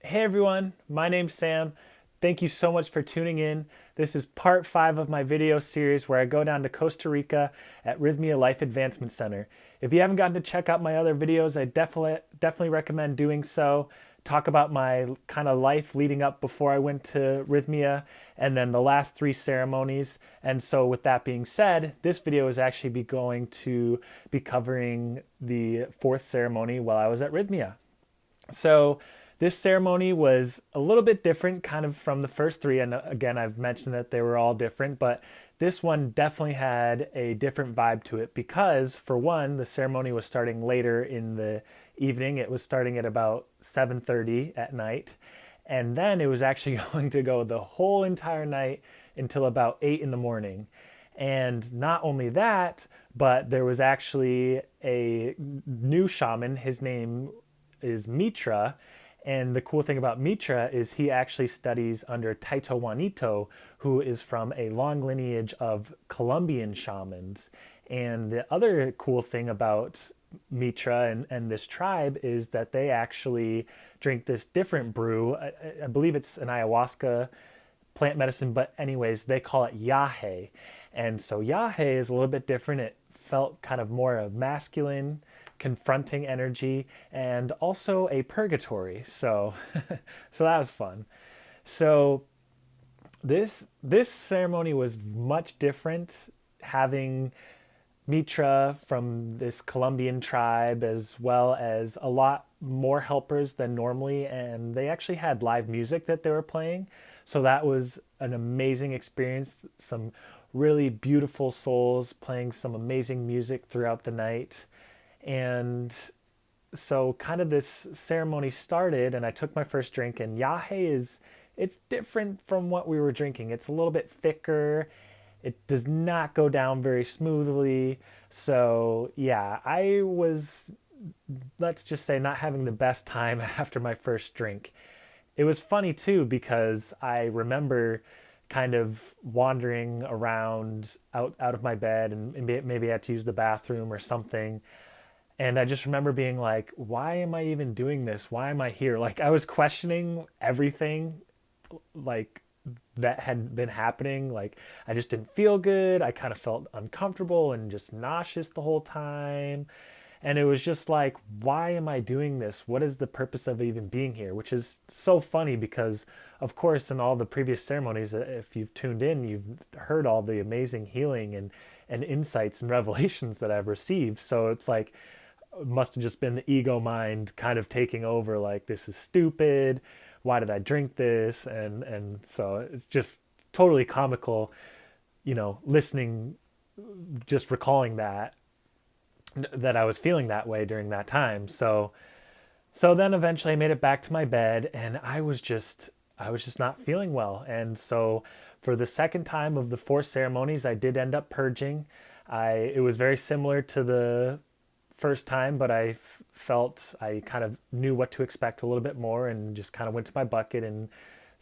Hey everyone, my name's Sam. Thank you so much for tuning in. This is part 5 of my video series where I go down to Costa Rica at Rythmia Life Advancement Center. If you haven't gotten to check out my other videos, I definitely recommend doing so. Talk about my kind of life leading up before I went to Rythmia and then the last 3 ceremonies. And so with that being said, this video is actually going to be covering the 4th ceremony while I was at Rythmia. So this ceremony was a little bit different kind of from the first 3. And again, I've mentioned that they were all different, but this one definitely had a different vibe to it because, for one, the ceremony was starting later in the evening. It was starting at about 7:30 at night. And then it was actually going to go the whole entire night until about 8 in the morning. And not only that, but there was actually a new shaman. His name is Mitra. And the cool thing about Mitra is he actually studies under Taito Juanito, who is from a long lineage of Colombian shamans. And the other cool thing about Mitra and this tribe is that they actually drink this different brew. I believe it's an ayahuasca plant medicine, but anyways, they call it yahe. And so yahe is a little bit different. It felt kind of more of masculine, confronting energy, and also a purgatory. So, so that was fun. So this ceremony was much different, having Mitra from this Colombian tribe, as well as a lot more helpers than normally, and they actually had live music that they were playing. So that was an amazing experience. Some really beautiful souls playing some amazing music throughout the night. And so kind of this ceremony started and I took my first drink, and yahe it's different from what we were drinking. It's a little bit thicker. It does not go down very smoothly. So, yeah, I was, let's just say, not having the best time after my first drink. It was funny too because I remember kind of wandering around out of my bed, and maybe I had to use the bathroom or something. And I just remember being like, why am I even doing this? Why am I here? Like, I was questioning everything, like, that had been happening. Like, I just didn't feel good. I kind of felt uncomfortable and just nauseous the whole time. And it was just like, why am I doing this? What is the purpose of even being here? Which is so funny because, of course, in all the previous ceremonies, if you've tuned in, you've heard all the amazing healing and insights and revelations that I've received. So it's like, it must have just been the ego mind kind of taking over, like, this is stupid. Why did I drink this? And so it's just totally comical, listening, just recalling that I was feeling that way during that time. So then eventually I made it back to my bed, and I was just not feeling well. And so for the second time of the 4 ceremonies, I did end up purging. It was very similar to the first time, but I felt I kind of knew what to expect a little bit more, and just kind of went to my bucket and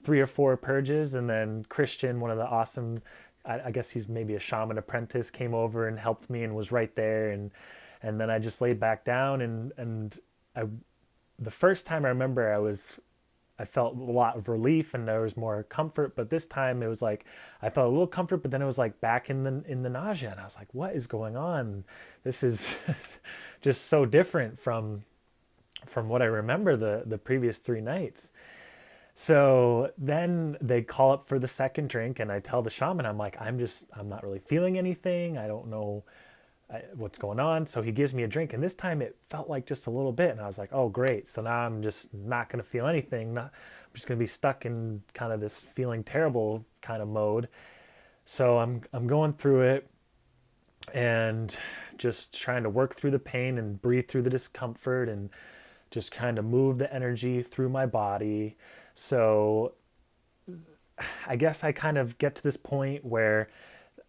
3 or 4 purges. And then Christian, one of the awesome, I guess he's maybe a shaman apprentice, came over and helped me and was right there. And then I just laid back down, and I, the first time I remember I felt a lot of relief and there was more comfort, but this time it was like I felt a little comfort, but then it was like back in the nausea, and I was like, what is going on? This is just so different from what I remember the previous 3 nights. So then they call up for the second drink, and I tell the shaman, I'm like, I'm not really feeling anything. I don't know what's going on. So he gives me a drink, and this time it felt like just a little bit, and I was like, oh great, so now I'm just not going to feel anything. I'm just going to be stuck in kind of this feeling terrible kind of mode. So I'm going through it and just trying to work through the pain and breathe through the discomfort, and just kind of move the energy through my body. So I guess I kind of get to this point where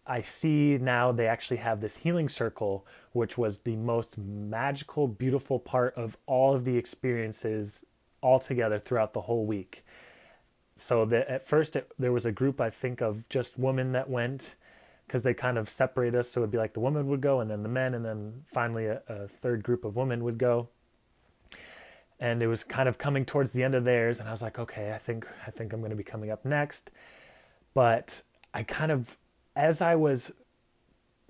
I see now they actually have this healing circle, which was the most magical, beautiful part of all of the experiences all together throughout the whole week. So at first there was a group, I think, of just women that went, because they kind of separate us. So it'd be like the women would go and then the men, and then finally a third group of women would go. And it was kind of coming towards the end of theirs, and I was like, okay, I think I'm going to be coming up next. But I kind of, as I was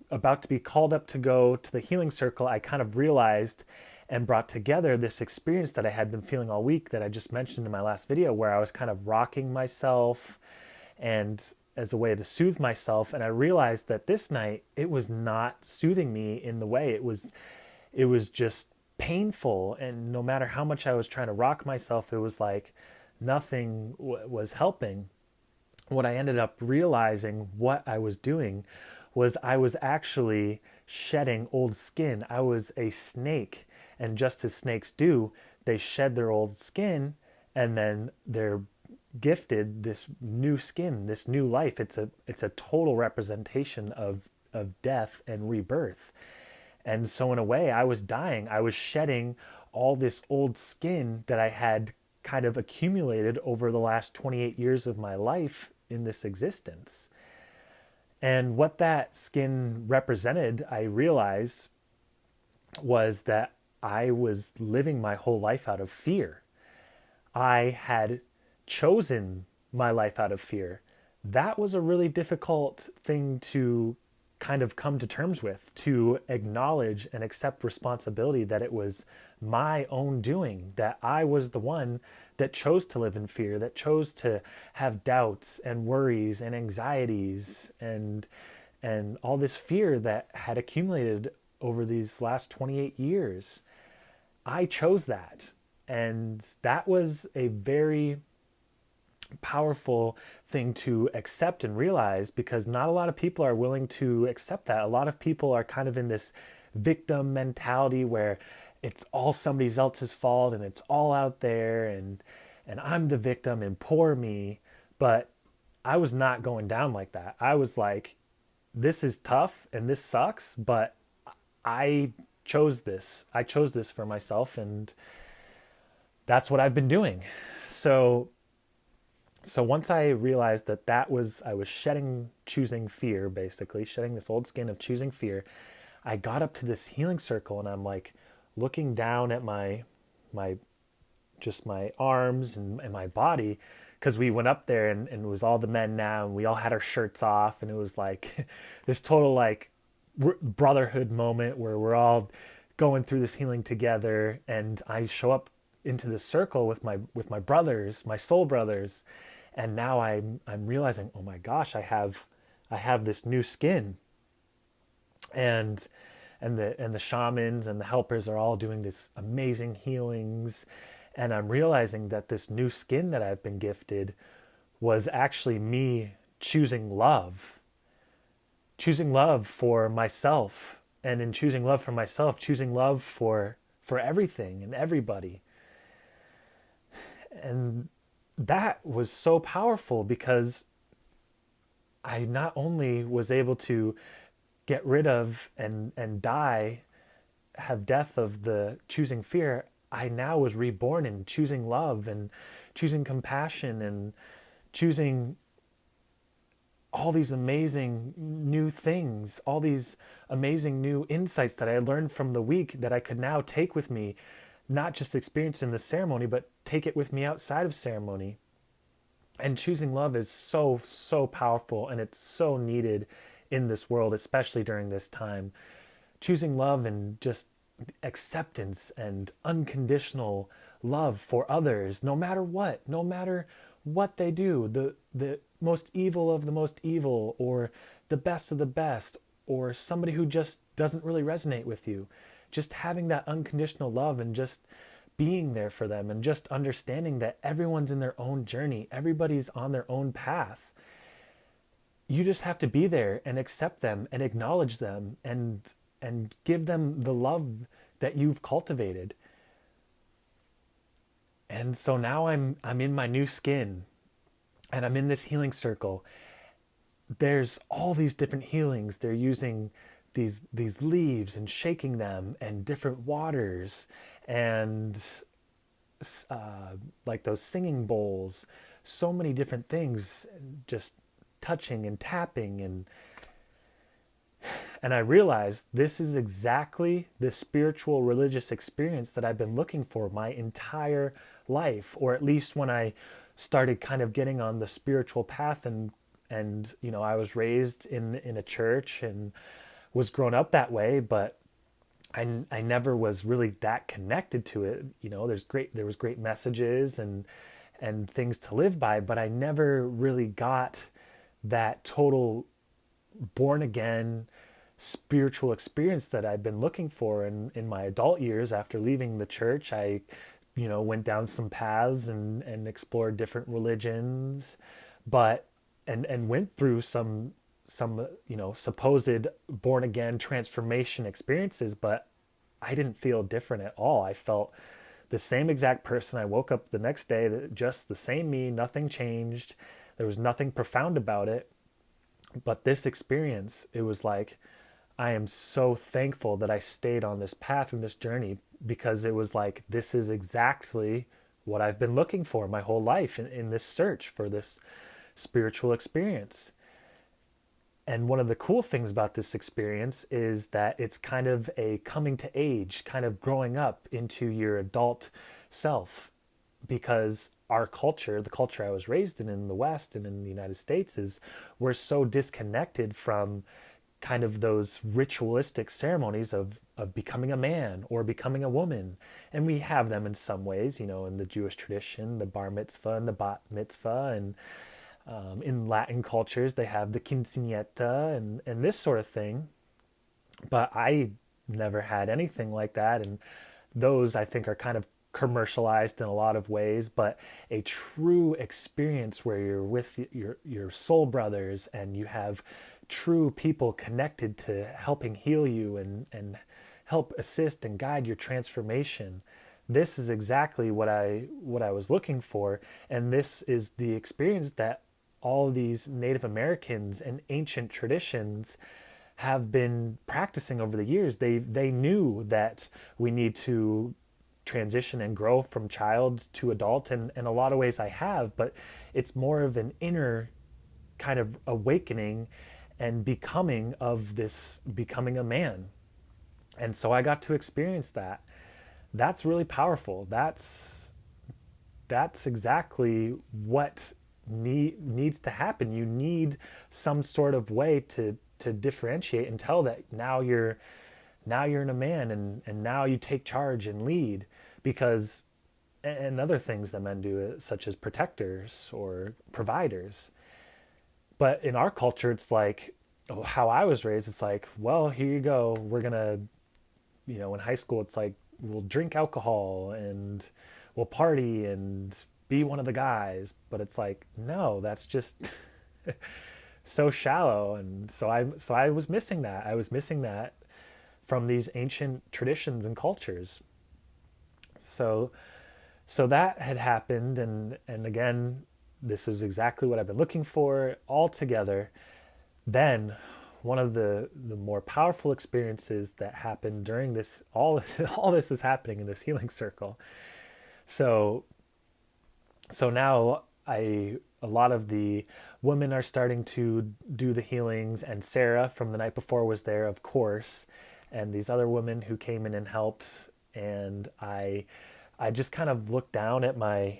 about to be called up to go to the healing circle, I kind of realized and brought together this experience that I had been feeling all week that I just mentioned in my last video, where I was kind of rocking myself and as a way to soothe myself. And I realized that this night it was not soothing me in the way. It was just painful, and no matter how much I was trying to rock myself, it was like nothing was helping. What I ended up realizing what I was doing was I was actually shedding old skin. I was a snake, and just as snakes do, they shed their old skin and then they're gifted this new skin, this new life. It's a total representation of death and rebirth. And so in a way, I was dying. I was shedding all this old skin that I had kind of accumulated over the last 28 years of my life in this existence. And what that skin represented, I realized, was that I was living my whole life out of fear. I had chosen my life out of fear. That was a really difficult thing to kind of come to terms with, to acknowledge and accept responsibility that it was my own doing, that I was the one that chose to live in fear, that chose to have doubts and worries and anxieties and all this fear that had accumulated over these last 28 years. I chose that. And that was a very powerful thing to accept and realize, because not a lot of people are willing to accept that. A lot of people are kind of in this victim mentality where it's all somebody else's fault and it's all out there, and I'm the victim and poor me. But I was not going down like that. I was like, this is tough and this sucks, but I chose this. I chose this for myself, and that's what I've been doing. So once I realized that was, I was choosing fear, basically shedding this old skin of choosing fear, I got up to this healing circle, and I'm like looking down at my just my arms and my body, because we went up there and it was all the men now, and we all had our shirts off, and it was like this total like brotherhood moment where we're all going through this healing together. And I show up into this circle with my brothers, my soul brothers, and now I'm realizing, oh my gosh, I have this new skin, and the shamans and the helpers are all doing this amazing healings, and I'm realizing that this new skin that I've been gifted was actually me choosing love for myself, and in choosing love for myself, choosing love for everything and everybody. And that was so powerful, because I not only was able to get rid of and die, have death of the choosing fear, I now was reborn in choosing love and choosing compassion and choosing all these amazing new things, all these amazing new insights that I learned from the week that I could now take with me, not just experience in the ceremony, but take it with me outside of ceremony. And choosing love is so, so powerful, and it's so needed in this world, especially during this time. Choosing love and just acceptance and unconditional love for others, no matter what they do, the most evil of the most evil, or the best of the best, or somebody who just doesn't really resonate with you. Just having that unconditional love and just being there for them, and just understanding that everyone's in their own journey. Everybody's on their own path. You just have to be there and accept them and acknowledge them and give them the love that you've cultivated. And so now I'm in my new skin, and I'm in this healing circle. There's all these different healings. They're using these leaves and shaking them, and different waters, and like those singing bowls, so many different things, just touching and tapping, and And I realized this is exactly the spiritual religious experience that I've been looking for my entire life, or at least when I started kind of getting on the spiritual path. And I was raised in a church and was grown up that way, but I never was really that connected to it. There was great messages and things to live by, but I never really got that total born again spiritual experience that I've been looking for in my adult years. After leaving the church, I went down some paths and explored different religions, but and went through some supposed born again transformation experiences, but I didn't feel different at all. I felt the same exact person. I woke up the next day, just the same me, nothing changed. There was nothing profound about it. But this experience, it was like, I am so thankful that I stayed on this path and this journey, because it was like, this is exactly what I've been looking for my whole life in this search for this spiritual experience. And one of the cool things about this experience is that it's kind of a coming to age, kind of growing up into your adult self, because our culture, the culture I was raised in the West and in the United States, is we're so disconnected from kind of those ritualistic ceremonies of becoming a man or becoming a woman. And we have them in some ways, in the Jewish tradition, the bar mitzvah and the bat mitzvah, and in Latin cultures, they have the quinceañera and this sort of thing. But I never had anything like that. And those, I think, are kind of commercialized in a lot of ways. But a true experience where you're with your soul brothers and you have true people connected to helping heal you and help assist and guide your transformation. This is exactly what I was looking for. And this is the experience that all these Native Americans and ancient traditions have been practicing over the years. They knew that we need to transition and grow from child to adult, and in a lot of ways I have, but it's more of an inner kind of awakening and becoming a man. And so I got to experience that. That's really powerful. That's exactly what needs to happen. You need some sort of way to differentiate and tell that now you're in a man, and now you take charge and lead, because and other things that men do, such as protectors or providers. But in our culture, it's like, how I was raised, it's like, well, here you go, we're gonna, in high school, it's like, we'll drink alcohol and we'll party and be one of the guys. But it's like, no, that's just so shallow. And so I was missing that. I was missing that from these ancient traditions and cultures. So that had happened, and again, this is exactly what I've been looking for all together. Then one of the more powerful experiences that happened during this, all this is happening in this healing circle. So now a lot of the women are starting to do the healings, and Sarah from the night before was there, of course, and these other women who came in and helped. And I just kind of looked down at my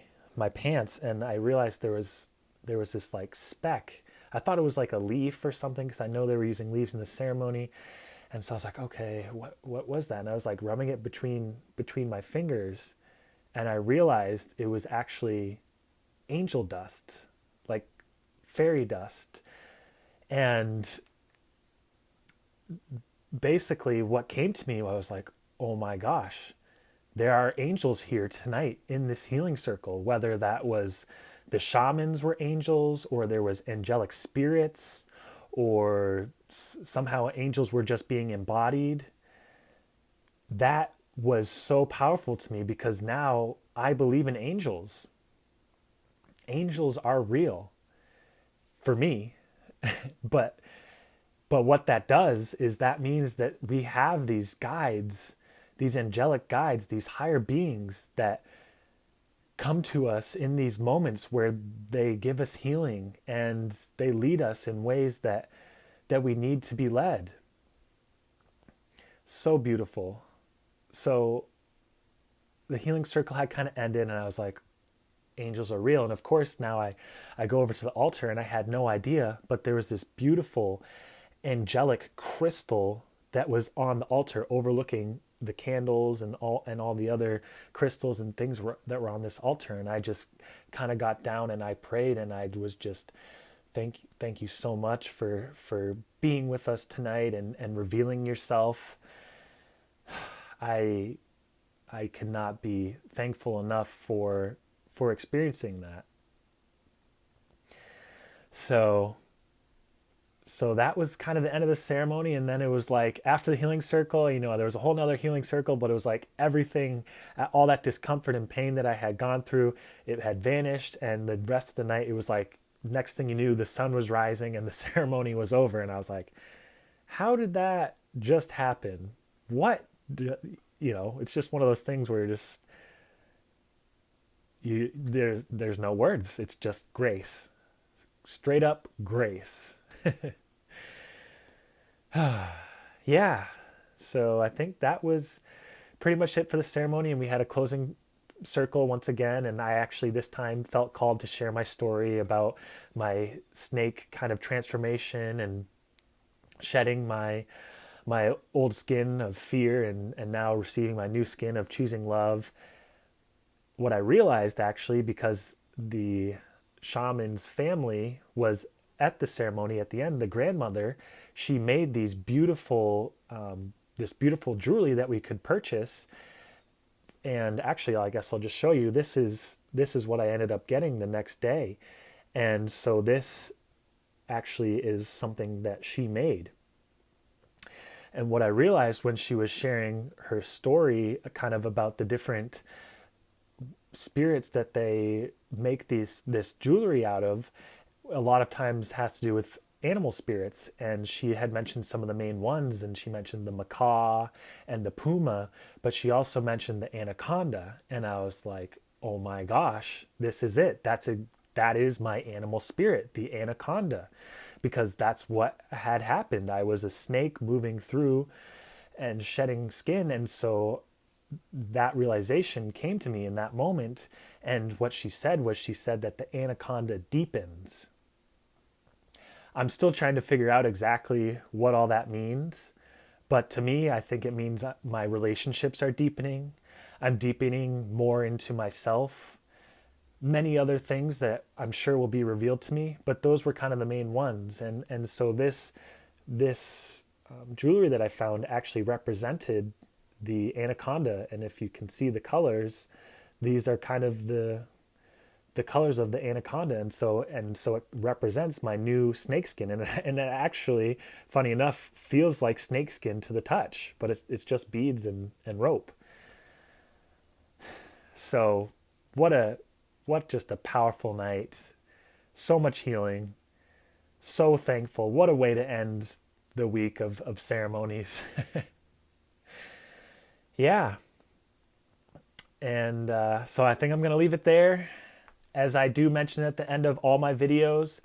pants, and I realized there was this like speck. I thought it was like a leaf or something, because I know they were using leaves in the ceremony. And so I was like, okay, what was that? And I was like rubbing it between my fingers, and I realized it was actually angel dust, like fairy dust. And basically what came to me, I was like, oh my gosh, there are angels here tonight in this healing circle. Whether that was the shamans were angels, or there was angelic spirits, or somehow angels were just being embodied. That was so powerful to me, because now I believe in angels. Angels are real for me. but what that does is that means that we have these guides, these angelic guides, these higher beings that come to us in these moments where they give us healing and they lead us in ways that we need to be led. So beautiful. So the healing circle had kind of ended, and I was like, angels are real. And of course, now I go over to the altar, and I had no idea, but there was this beautiful angelic crystal that was on the altar overlooking the candles and all the other crystals and things that were on this altar. And I just kind of got down and I prayed, and I was just thank you so much for being with us tonight and revealing yourself. I I cannot be thankful enough for experiencing that. So so that was kind of the end of the ceremony, and then it was like after the healing circle, there was a whole nother healing circle, but it was like everything, all that discomfort and pain that I had gone through, it had vanished. And the rest of the night, it was like next thing you knew, the sun was rising and the ceremony was over. And I was like, how did that just happen? What it's just one of those things where you're just there's no words. It's just grace, straight up grace. Yeah. So I think that was pretty much it for the ceremony. And we had a closing circle once again. And I actually this time felt called to share my story about my snake kind of transformation and shedding my old skin of fear and now receiving my new skin of choosing love. What I realized actually, because the shaman's family was at the ceremony at the end, the grandmother, she made these beautiful, this beautiful jewelry that we could purchase. And actually, I guess I'll just show you. This is what I ended up getting the next day. And so this actually is something that she made. And what I realized when she was sharing her story, kind of about the different spirits that they make this jewelry out of, a lot of times has to do with animal spirits. And she had mentioned some of the main ones, and she mentioned the macaw and the puma, but she also mentioned the anaconda. And I was like, oh my gosh, this is it. That is my animal spirit, the anaconda, because that's what had happened. I was a snake moving through and shedding skin. And so that realization came to me in that moment. And what she said was, she said that the anaconda deepens. I'm still trying to figure out exactly what all that means. But to me, I think it means that my relationships are deepening. I'm deepening more into myself. Many other things that I'm sure will be revealed to me, but those were kind of the main ones. And so this jewelry that I found actually represented the anaconda. And if you can see the colors, these are kind of the colors of the anaconda. And so it represents my new snakeskin. And it actually, funny enough, feels like snakeskin to the touch, but it's just beads and rope. So what just a powerful night. So much healing. So thankful. What a way to end the week of ceremonies. Yeah. And so I think I'm going to leave it there. As I do mention at the end of all my videos,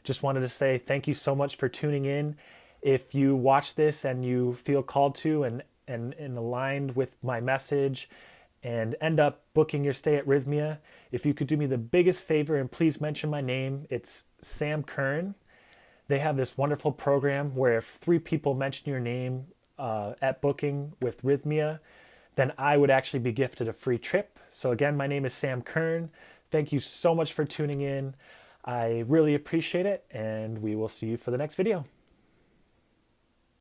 just wanted to say thank you so much for tuning in. If you watch this and you feel called to and aligned with my message and end up booking your stay at Rythmia, if you could do me the biggest favor and please mention my name, it's Sam Kern. They have this wonderful program where if 3 people mention your name at booking with Rythmia, then I would actually be gifted a free trip. So again, my name is Sam Kern. Thank you so much for tuning in. I really appreciate it, and we will see you for the next video.